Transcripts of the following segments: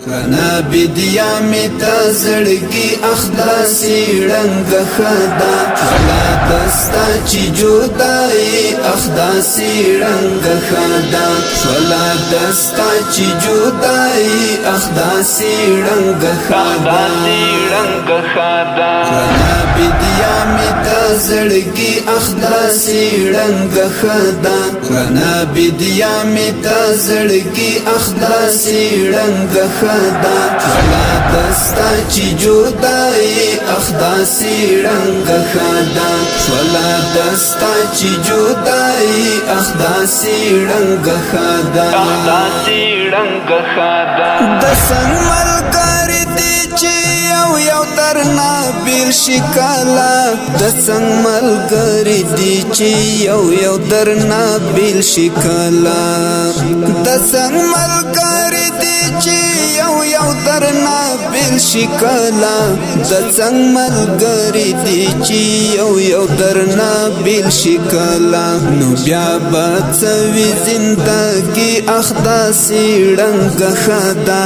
رنا بدیا می تزړګي اخداسي رنگ خدا ولا دستا چی جدائی اخداسي رنگ خدا ولا دستا چی جدائی اخداسي رنگ خدا رنا بدیا می تزړګي اخداسي رنگ خدا رنا بدیا می تزړګي اخداسي رنگ خدا ولا دستا چی جدائی اخداسي رنگ خدا ولا دستا چی جدائی اخداسي رنگ خدا دسنگ ملګری دی چی یو درنا بیر شکالا دسنگ ملګری دی چی یو درنا بیر شکالا دسنگ ملګری دی چی یو درنا بیر شکالا دسنگ ملګری دی چی یو درنا بیر شکالا نو بیا بڅوي زندگی اخداسي رنگ خدا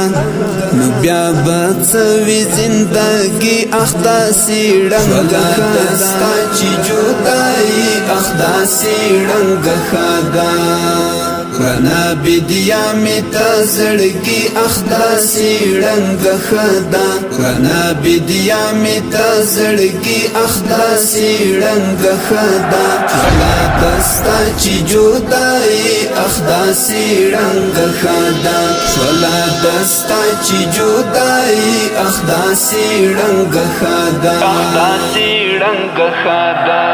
نو بیا بڅوي زندگی اخداسي رنگ خدا چی جدائی اخداسي رنگ خدا رنا بدیا می تزړګي اخداسي رنگ خدا رنا بدیا می تزړګي اخداسي رنگ خدا ولا دستا چی جدائی اخداسي رنگ خدا ولا دستا چی جدائی اخداسي رنگ خدا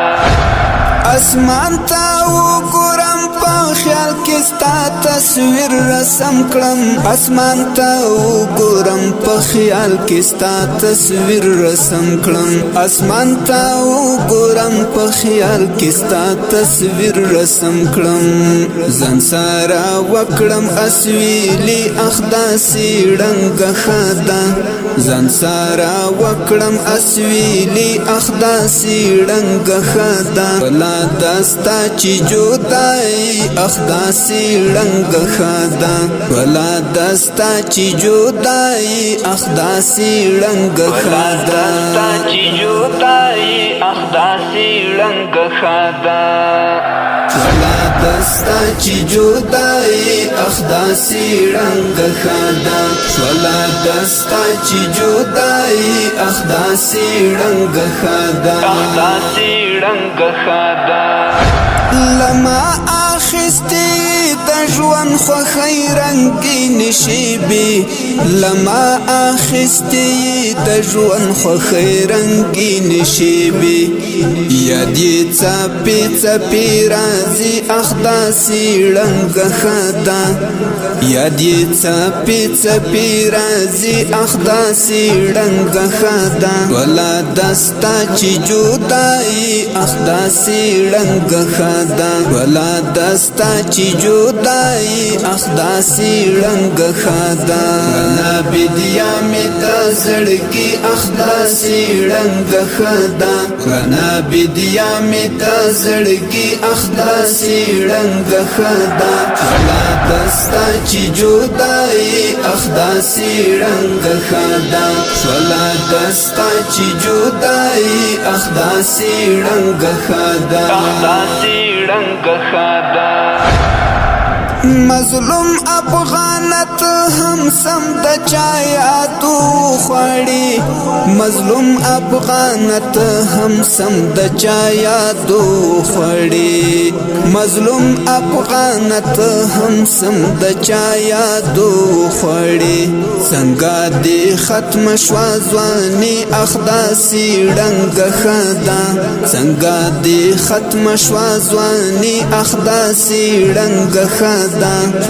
اسمان تا وګورم په خیال کې ستا تصویر رسم کړم اسمان ته وګورم په خیال کې ستا تصویر رسم کړم اسمان ته وګورم په خیال کې ستا تصویر رسم کړم ځان سره وکړم اسویلی اخداسي رنگ خدا ځان سره وکړم اسویلی اخداسي رنگ خدا ولا دستا چی جدائی اخداسي رنگ خدا ولا دستا چی جدائی اخداسي رنگ خدا ولا دستا چی جدائی اخداسي رنگ خدا ولا دستا چی جدائی اخداسي رنگ خدا لما اخستی د ژوند خوښۍ رنګین شیبې لما اخستی د ژوند خوښۍ رنګین شیبې یاد یې څپې څپې راځي اخداسي رنگ خدا یاد یې څپې څپې راځي اخداسي رنگ خدا ولا دستا چی جدائی اخداسي رنگ خدا ولا دستا چی جدائی اخداسي رنگ خدا رنا بدیا می تزړګي اخداسي رنگ خدا رنا بدیا می تزړګي اخداسي رنگ خدا ولا دستا چی جدائی اخداسي رنگ خدا ولا دستا چی جدائی اخداسي رنگ خدا مظلوم افغانت هم سم د چا یادو خوړي مظلوم افغانت هم سم د چا یادو خوړي مظلوم افغانت هم سم د چا یادو خوړي څنګه دې ختم شوا ځواني اخداسي رنگ خدا څنګه دې ختم شوا ځواني اخداسي رنگ خدا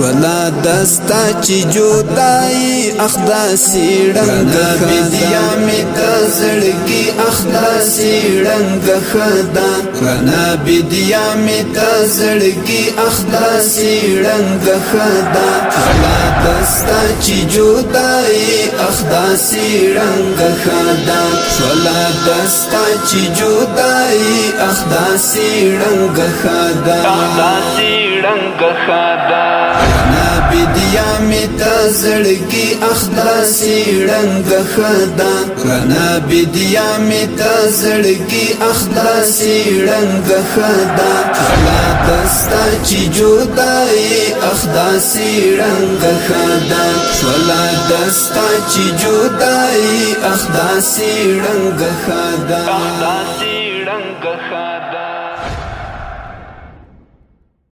ولا دستا چی جدائی اخداسي رنگ خدا می تزړګي اخداسي رنگ خدا رنا بدیا می تزړګي اخداسي رنگ خدا ولا دستا چی جدائی اخداسی رنگ خدا شولا دستا چی جدائی اخداسی رنگ خدا نبی دیا می تزړګي اخداسی رنگ خدا نبی دیا می تزړګي اخداسی رنگ خدا شولا دستا چی جدائی اخداسی رنگ خدا شولا دستا چی جدائی اخداسی رنگ خدا